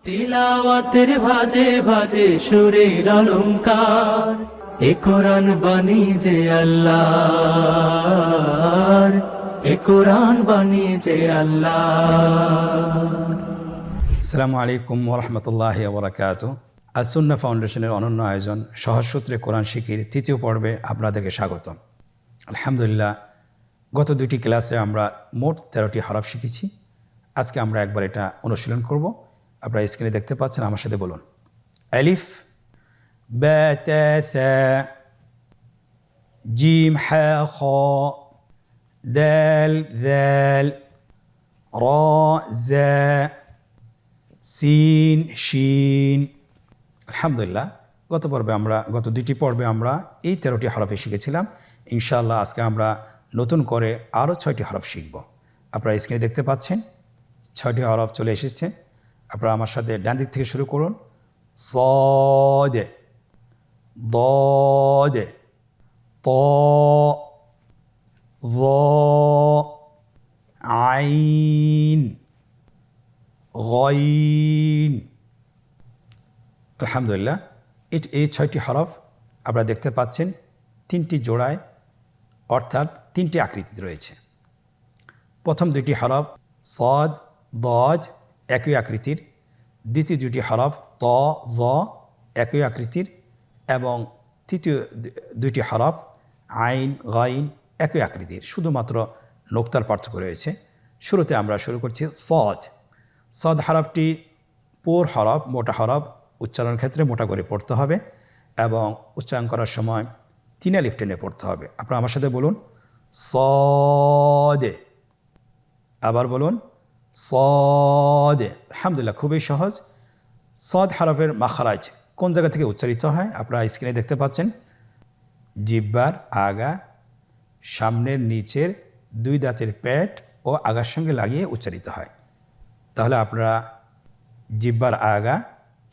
তিলাওয়াতের ভাজে ভাজে সুরের অলংকার, এ কোরআন বাণী যে আল্লাহর, এ কোরআন বাণী যে আল্লাহর। আসসালামু আলাইকুম ওরহমতুল্লাহি ওবরাকাতুহু। আস-সুন্নাহ ফাউন্ডেশনের অনন্য আয়োজন সহজসূত্রে কোরআন শিখির তৃতীয় পর্বে আপনাদেরকে স্বাগতম। আলহামদুলিল্লাহ, গত দুটি ক্লাসে আমরা মোট 13টি হরফ শিখেছি। আজকে আমরা একবার এটা অনুশীলন করব। আপনারা স্ক্রিনে দেখতে পাচ্ছেন, আমার সাথে বলুন। আলিফ, বা, তা, সা, জিম, হা, খ, দাল, যাল, রা, জা, সিন, শিন। আলহামদুলিল্লাহ, গত দুটি পর্বে আমরা এই 13টি হরফে শিখেছিলাম। ইনশাআল্লাহ আজকে আমরা নতুন করে আরও 6টি হরফ শিখব। আপনারা স্ক্রিনে দেখতে পাচ্ছেন 6টি হরফ চলে এসেছে। আপনারা আমার সাথে ডান দিক থেকে শুরু করুন। صاد ضاد طاء ظاء عين গয়িন। আলহামদুলিল্লাহ, এই 6টি হরফ আপনারা দেখতে পাচ্ছেন 3টি জোড়ায়, অর্থাৎ 3টি আকৃতিতে রয়েছে। প্রথম দুটি হরফ সদ, দজ একই আকৃতির, দ্বিতীয় দুটি হরফ ত, জ একই আকৃতির, এবং তৃতীয় দুইটি হরফ আইন, গাইন একই আকৃতির, শুধুমাত্র নোক্তার পার্থক্য রয়েছে। শুরুতে আমরা শুরু করছি সদ। সদ হরফটি পুর হরফ, মোটা হরফ, উচ্চারণের ক্ষেত্রে মোটা করে পড়তে হবে এবং উচ্চারণ করার সময় 3 আলিফ টেনে পড়তে হবে। আপনারা আমার সাথে বলুন সদে। আবার বলুন সদে। আলহামদুলিল্লাহ, খুবই সহজ। সদ হরফের মাখরাজ কোন জায়গা থেকে উচ্চারিত হয় আপনারা স্ক্রিনে দেখতে পাচ্ছেন। জিহ্বার আগা, সামনের নিচের 2 দাঁতের পেট ও আগার সঙ্গে লাগিয়ে উচ্চারিত হয়। তাহলে আপনারা জিহ্বার আগা,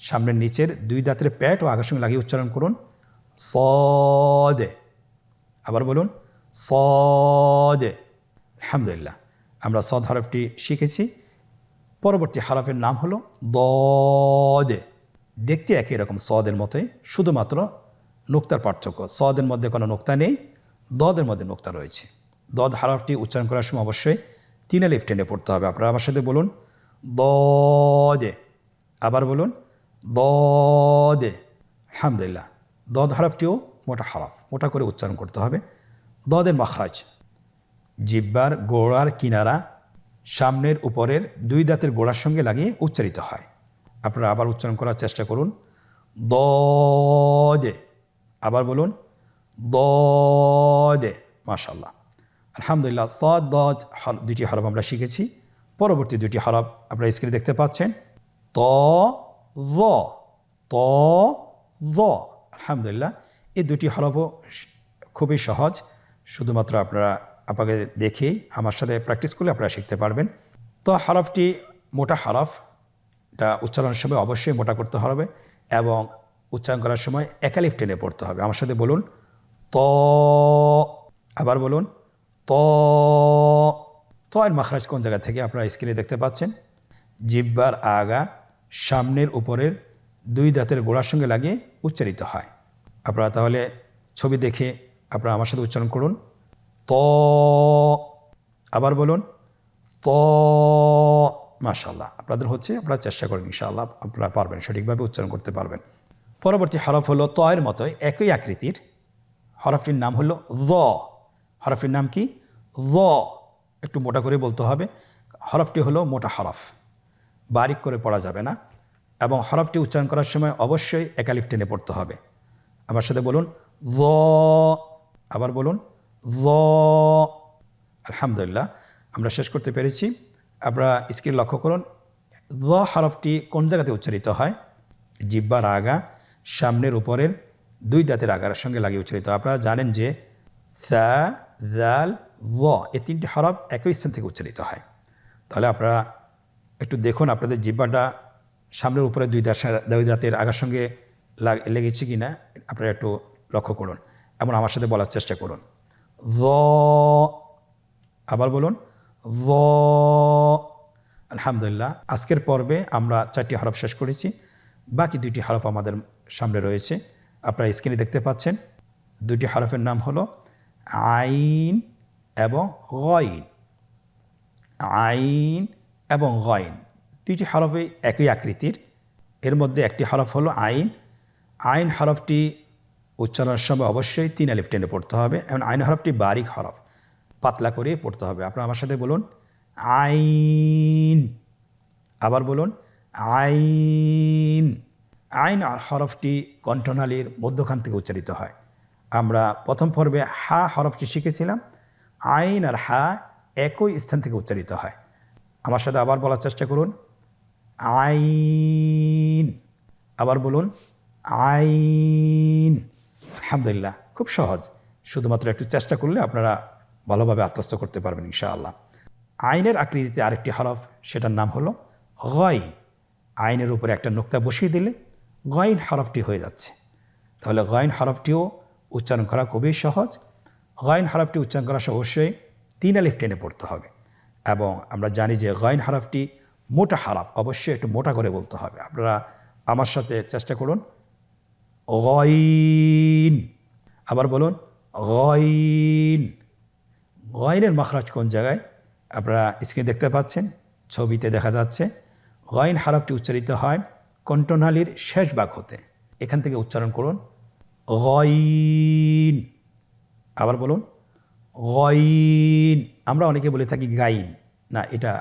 সামনের নিচের 2 দাঁতের পেট ও আগার সঙ্গে লাগিয়ে উচ্চারণ করুন সদে। আবার বলুন সদে। আলহামদুলিল্লাহ, আমরা সদ হরফটি শিখেছি। পরবর্তী হরফের নাম হলো দদে। দেখতে একই রকম সদের মতোই, শুধুমাত্র নোক্তার পার্থক্য। সদের মধ্যে কোনো নোক্তা নেই, দদের মধ্যে নোক্তা রয়েছে। দদ হরফটি উচ্চারণ করার সময় অবশ্যই 3 আলিফ টেনে পড়তে হবে। আপনারা আমার সাথে বলুন দদে। আবার বলুন দদে। আলহামদুলিল্লাহ, দদ হরফটিও মোটা হরফ, মোটা করে উচ্চারণ করতে হবে। দদের মাখরাজ জিহ্বার গোড়ার কিনারা সামনের উপরের 2 দাঁতের গোড়ার সঙ্গে লাগিয়ে উচ্চারিত হয়। আপনারা আবার উচ্চারণ করার চেষ্টা করুন দদে। আবার বলুন দদে। মাশাআল্লাহ, আলহামদুলিল্লাহ, সদ দদ দুটি হরফ আমরা শিখেছি। পরবর্তী দুটি হরফ আপনারা স্ক্রিনে দেখতে পাচ্ছেন। ত, জ, ত, জ। আলহামদুলিল্লাহ, এই দুটি হরফও খুবই সহজ। শুধুমাত্র আপনাকে দেখেই আমার সাথে প্র্যাকটিস করলে আপনারা শিখতে পারবেন। তো হরফটি মোটা হরফ, এটা উচ্চারণের সময় অবশ্যই মোটা করতে হবে এবং উচ্চারণ করার সময় 1 আলিফ টেনে পড়তে হবে। আমার সাথে বলুন ত। আবার বলুন ত। এর মাখরাজ কোন জায়গা থেকে আপনারা স্ক্রিনে দেখতে পাচ্ছেন। জিহ্বার আগা সামনের উপরের 2 দাঁতের গোড়ার সঙ্গে লাগিয়ে উচ্চারিত হয়। আপনারা তাহলে ছবি দেখে আপনারা আমার সাথে উচ্চারণ করুন ত। আবার বলুন ত। মাশাআল্লাহ, আপনাদের হচ্ছে, আপনারা চেষ্টা করেন, ইনশাআল্লাহ আপনারা পারবেন, সঠিকভাবে উচ্চারণ করতে পারবেন। পরবর্তী হরফ হলো ত এর মতোই একই আকৃতির। হরফটির নাম হলো য। হরফটির নাম কি? য। একটু মোটা করে বলতে হবে। হরফটি হলো মোটা হরফ, বারিক করে পড়া যাবে না এবং হরফটি উচ্চারণ করার সময় অবশ্যই 1 আলিফ টেনে পড়তে হবে। আমার সাথে বলুন য। আবার বলুন য। আলহামদুলিল্লাহ, আমরা শেষ করতে পেরেছি। আপনারা স্ক্রিন লক্ষ্য করুন, য হরফটি কোন জায়গাতে উচ্চারিত হয়। জিহ্বার আগা সামনের উপরের 2 দাঁতের আগার সঙ্গে লাগিয়ে উচ্চারিত। আপনারা জানেন যে সা, জাল, য এই 3টি হরফ একই স্থান থেকে উচ্চারিত হয়। তাহলে আপনারা একটু দেখুন আপনাদের জিহ্বাটা সামনের উপরে 2 দাঁতের আগার সঙ্গে লেগেছে কি না, আপনারা একটু লক্ষ্য করুন এবং আমার সাথে বলার চেষ্টা করুন য। আবার বলুন য। আলহামদুলিল্লাহ, আজকের পর্বে আমরা 4টি হরফ শেষ করেছি। বাকি 2টি হরফ আমাদের সামনে রয়েছে, আপনারা স্ক্রিনে দেখতে পাচ্ছেন। 2টি হরফের নাম হলো আইন এবং গইন। আইন এবং গইন 2টি হরফে একই আকৃতির। এর মধ্যে একটি হরফ হলো আইন। আইন হরফটি উচ্চারণের সময় অবশ্যই 3 আলিফ টেনে পড়তে হবে এবং আইন হরফটি বারিক হরফ, পাতলা করে পড়তে হবে। আপনারা আমার সাথে বলুন আইন। আবার বলুন আইন। আইন হরফটি কণ্ঠনালীর মধ্যখান থেকে উচ্চারিত হয়। আমরা প্রথম পর্বে হা হরফটি শিখেছিলাম। আইন আর হা একই স্থান থেকে উচ্চারিত হয়। আমার সাথে আবার বলার চেষ্টা করুন আইন। আবার বলুন আইন। আলহামদুলিল্লাহ, খুব সহজ। শুধুমাত্র একটু চেষ্টা করলে আপনারা ভালোভাবে আত্মস্থ করতে পারবেন ইনশাআল্লাহ। আইনের আকৃতিতে আরেকটি হরফ, সেটার নাম হলো গইন। আইনের উপরে একটা নোক্তা বসিয়ে দিলে গইন হরফটি হয়ে যাচ্ছে। তাহলে গইন হরফটিও উচ্চারণ করা খুবই সহজ। গইন হরফটি উচ্চারণ করা অবশ্যই 3 আলিফ টেনে পড়তে হবে এবং আমরা জানি যে গইন হরফটি মোটা হরফ, অবশ্যই একটু মোটা করে বলতে হবে। আপনারা আমার সাথে চেষ্টা করুন গইন। আবার বলুন গইন। গইনের মাখরাজ কোন জায়গায় আপনারা স্ক্রিনে দেখতে পাচ্ছেন, ছবিতে দেখা যাচ্ছে। গইন হরফটি উচ্চারিত হয় কণ্ঠনালীর শেষ ভাগ হতে। এখান থেকে উচ্চারণ করুন গইন। আবার বলুন গইন। আমরা অনেকে বলে থাকি গাইন, না, এটা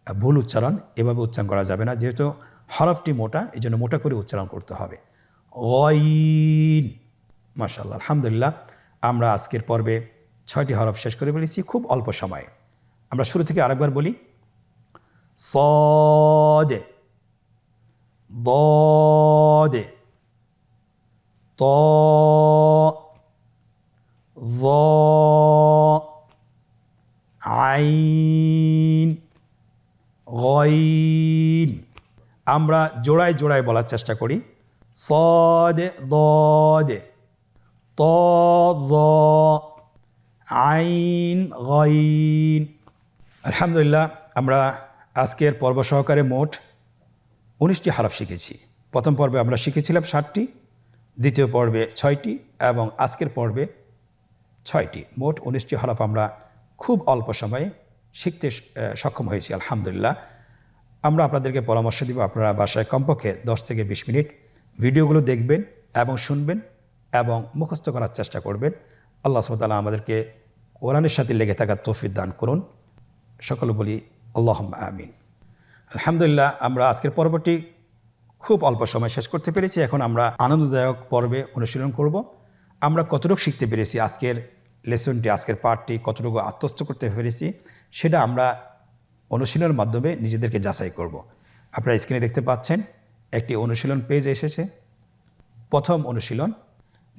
ভুল উচ্চারণ। এভাবে উচ্চারণ করা যাবে না, যেহেতু হরফটি মোটা, এই জন্য মোটা করে উচ্চারণ করতে হবে গইন। মাশাআল্লাহ, আলহামদুলিল্লাহ, আমরা আজকের পর্বে 6টি হরফ শেষ করে ফেলেছি খুব অল্প সময়ে। আমরা শুরু থেকে আরেকবার বলি صاد ضاد طاء ظاء আইন গইন। আমরা জোড়ায় জোড়ায় বলার চেষ্টা করি صاد ضاد طاء ظاء আইন গইন। আলহামদুলিল্লাহ, আমরা আজকের পর্ব সহকারে মোট 19টি হরফ শিখেছি। প্রথম পর্বে আমরা শিখেছিলাম 7টি, দ্বিতীয় পর্বে 6টি এবং আজকের পর্বে 6টি। মোট 19টি হরফ আমরা খুব অল্প সময়ে শিখতে সক্ষম হয়েছি আলহামদুলিল্লাহ। আমরা আপনাদেরকে পরামর্শ দিব, আপনারা বাসায় কমপক্ষে 10 থেকে 20 মিনিট ভিডিওগুলো দেখবেন এবং শুনবেন এবং মুখস্থ করার চেষ্টা করবেন। আল্লাহ সুবহানাহু ওয়া তাআলা আমাদেরকে কোরআনের সাথে লেগে থাকার তৌফিক দান করুন। সকলে বলি আল্লাহুম্মা আমিন। আলহামদুলিল্লাহ, আমরা আজকের পর্বটি খুব অল্প সময় শেষ করতে পেরেছি। এখন আমরা আনন্দদায়ক পর্বে অনুশীলন করব। আমরা কতটুকু শিখতে পেরেছি, আজকের লেসনটি, আজকের পাঠটি কতটুকু আত্মস্থ করতে পেরেছি, সেটা আমরা অনুশীলনের মাধ্যমে নিজেদেরকে যাচাই করব। আপনারা স্ক্রিনে দেখতে পাচ্ছেন একটি অনুশীলন পেজ এসেছে। প্রথম অনুশীলন,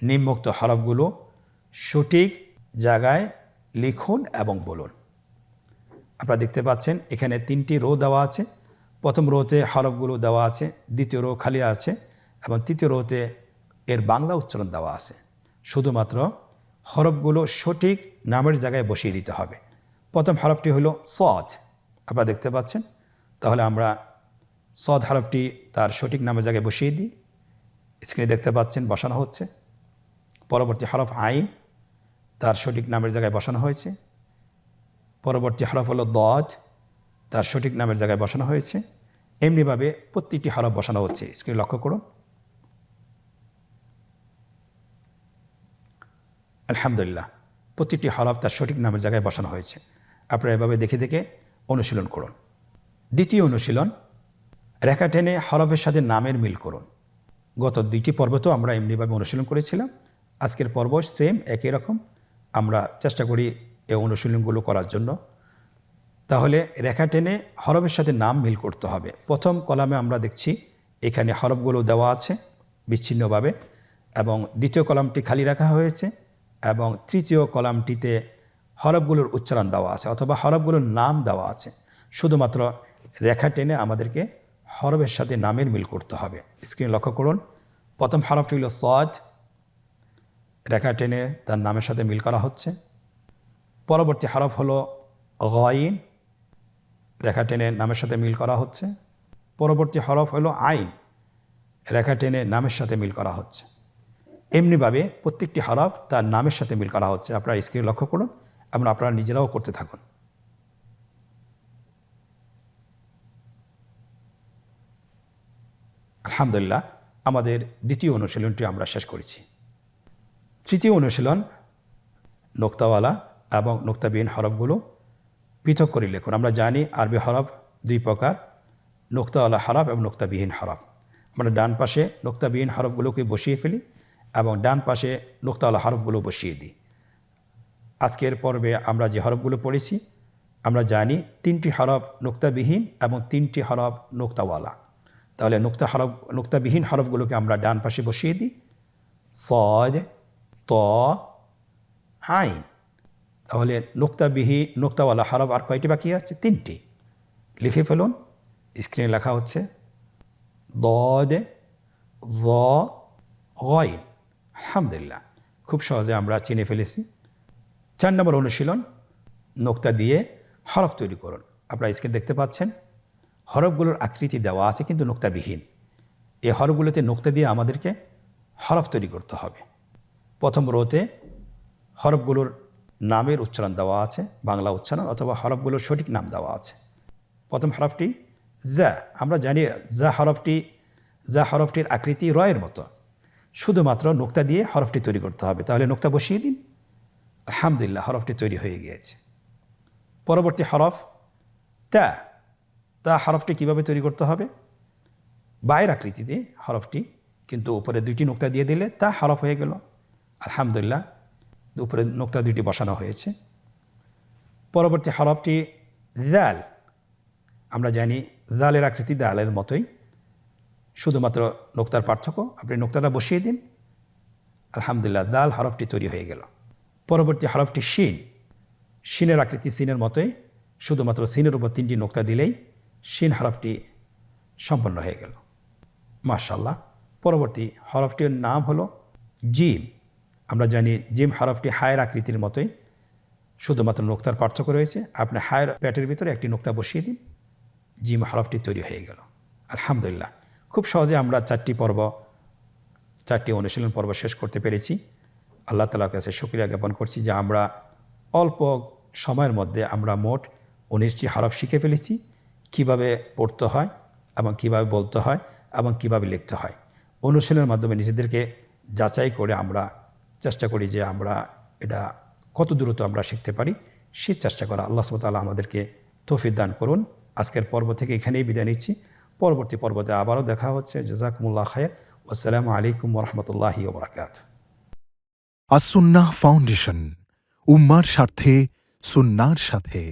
নিম্নোক্ত হরফগুলো সঠিক জায়গায় লিখুন এবং বলুন। আপনারা দেখতে পাচ্ছেন এখানে 3টি রো দেওয়া আছে। প্রথম রোতে হরফগুলো দেওয়া আছে, দ্বিতীয় রো খালি আছে এবং তৃতীয় রোতে এর বাংলা উচ্চারণ দেওয়া আছে। শুধুমাত্র হরফগুলো সঠিক নামের জায়গায় বসিয়ে দিতে হবে। প্রথম হরফটি হলো সদ, আপনারা দেখতে পাচ্ছেন। তাহলে আমরা সদ হরফটি তার সঠিক নামের জায়গায় বসিয়ে দিই। স্ক্রিনে দেখতে পাচ্ছেন বসানো হচ্ছে। পরবর্তী হরফ আইন, তার সঠিক নামের জায়গায় বসানো হয়েছে। পরবর্তী হরফ হলো দদ, তার সঠিক নামের জায়গায় বসানো হয়েছে। এমনিভাবে প্রত্যেকটি হরফ বসানো হচ্ছে। স্ক্রিনে লক্ষ্য করুন। আলহামদুলিল্লাহ, প্রত্যেকটি হরফ তার সঠিক নামের জায়গায় বসানো হয়েছে। আপনারা এভাবে দেখে দেখে অনুশীলন করুন। দ্বিতীয় অনুশীলন, রেখা টেনে হরফের সাথে নামের মিল করুন। গত 2টি পর্ব তো আমরা এমনিভাবে অনুশীলন করেছিলাম। আজকের পর্ব সেম একই রকম। আমরা চেষ্টা করি এই অনুশীলনগুলো করার জন্য। তাহলে রেখা টেনে হরফের সাথে নাম মিল করতে হবে। প্রথম কলামে আমরা দেখছি এখানে হরফগুলো দেওয়া আছে বিচ্ছিন্নভাবে এবং দ্বিতীয় কলামটি খালি রাখা হয়েছে এবং তৃতীয় কলামটিতে হরফগুলোর উচ্চারণ দেওয়া আছে অথবা হরফগুলোর নাম দেওয়া আছে। শুধুমাত্র রেখা টেনে আমাদেরকে হরফের সাথে নামের মিল করতে হবে। স্ক্রিনে লক্ষ্য করুন। প্রথম হরফটি হলো সদ, রেখা টেনে তার নামের সাথে মিল করা হচ্ছে। পরবর্তী হরফ হলো গইন, রেখা টেনে নামের সাথে মিল করা হচ্ছে। পরবর্তী হরফ হলো আইন, রেখা টেনে নামের সাথে মিল করা হচ্ছে। এমনিভাবে প্রত্যেকটি হরফ তার নামের সাথে মিল করা হচ্ছে। আপনারা স্ক্রিনে লক্ষ্য করুন এবং আপনারা নিজেরাও করতে থাকুন। আলহামদুলিল্লাহ, আমাদের দ্বিতীয় অনুশীলনটি আমরা শেষ করেছি। তৃতীয় অনুশীলন, নোক্তাওয়ালা এবং নোক্তাবিহীন হরফগুলো পৃথক করে লিখুন। আমরা জানি আরবি হরফ দুই প্রকার, নোক্তাওয়ালা হরফ এবং নোক্তাবিহীন হরফ। আমরা ডান পাশে নোক্তাবিহীন হরফগুলোকে বসিয়ে ফেলি এবং ডান পাশে নোক্তাওয়ালা হরফগুলো বসিয়ে দিই। আজকের পর্বে আমরা যে হরফগুলো পড়েছি, আমরা জানি 3টি হরফ নোক্তাবিহীন এবং 3টি হরফ নোক্তাওয়ালা। তাহলে নোক্তাবিহীন হরফগুলোকে আমরা ডান পাশে বসিয়ে দিই। সদ, ত, আইন। তাহলে নোক্তাওয়ালা হরফ আর কয়টি বাকি আছে? 3টি। লিখে ফেলুন, স্ক্রিনে লেখা হচ্ছে দদ, য, গইন। আলহামদুলিল্লাহ, খুব সহজে আমরা চিনে ফেলেছি। 4 নম্বর অনুশীলন, নোক্তা দিয়ে হরফ তৈরি করুন। আপনারা স্ক্রিনে দেখতে পাচ্ছেন হরফগুলোর আকৃতি দেওয়া আছে কিন্তু নোক্তাবিহীন। এই হরফগুলোতে নোক্তা দিয়ে আমাদেরকে হরফ তৈরি করতে হবে। প্রথম রোতে হরফগুলোর নামের উচ্চারণ দেওয়া আছে, বাংলা উচ্চারণ অথবা হরফগুলোর সঠিক নাম দেওয়া আছে। প্রথম হরফটি যা। আমরা জানি যা হরফটির আকৃতি রয়ের মতো, শুধুমাত্র নোক্তা দিয়ে হরফটি তৈরি করতে হবে। তাহলে নোক্তা বসিয়ে দিন। আলহামদুলিল্লাহ, হরফটি তৈরি হয়ে গিয়েছে। পরবর্তী হরফ তা। তা হরফটি কীভাবে তৈরি করতে হবে? বায়ের আকৃতিতে হরফটি, কিন্তু উপরে 2টি নোক্তা দিয়ে দিলে তা হরফ হয়ে গেল। আলহামদুলিল্লাহ, উপরে নোক্তা 2টি বসানো হয়েছে। পরবর্তী হরফটি দাল। আমরা জানি দালের আকৃতি দালের মতোই, শুধুমাত্র নোক্তার পার্থক্য। আপনি নোক্তাটা বসিয়ে দিন। আলহামদুলিল্লাহ, দাল হরফটি তৈরি হয়ে গেল। পরবর্তী হরফটি শিন। শিনের আকৃতি সিনের মতোই, শুধুমাত্র সিনের উপর 3টি নোক্তা দিলেই শিন হরফটি সম্পন্ন হয়ে গেল। মাশাআল্লাহ। পরবর্তী হরফটির নাম হলো জিম। আমরা জানি জিম হরফটি হায়ের আকৃতির মতোই, শুধুমাত্র নোক্তার পার্থক্য রয়েছে। আপনি হায়ের প্যাটের ভিতরে একটি নোক্তা বসিয়ে দিন, জিম হরফটি তৈরি হয়ে গেল। আলহামদুলিল্লাহ, খুব সহজে আমরা 4টি অনুশীলন পর্ব শেষ করতে পেরেছি। আল্লাহ তাআলার কাছে শুকরিয়া জ্ঞাপন করছি যে আমরা অল্প সময়ের মধ্যে আমরা মোট 19টি হরফ শিখে ফেলেছি। কিভাবে পড়তে হয় এবং কিভাবে বলতে হয় এবং কিভাবে লিখতে হয়, অনুশীলনের মাধ্যমে নিজেদেরকে যাচাই করে আমরা চেষ্টা করি যে আমরা এটা কত দ্রুত আমরা শিখতে পারি, সেই চেষ্টা করা। আল্লাহ সুবহানাহু ওয়া তাআলা আমাদেরকে তৌফিক দান করুন। আজকের পর্ব থেকে এখানেই বিদায় নিচ্ছি। পরবর্তী পর্বতে আবারও দেখা হচ্ছে। জাযাকুমুল্লাহ খায়র। আসসালামু আলাইকুম ওয়া রাহমাতুল্লাহি ওয়া বারাকাতুহু। আসুন্নাহ ফাউন্ডেশন, উম্মার স্বার্থে সুন্নাহর সাথে।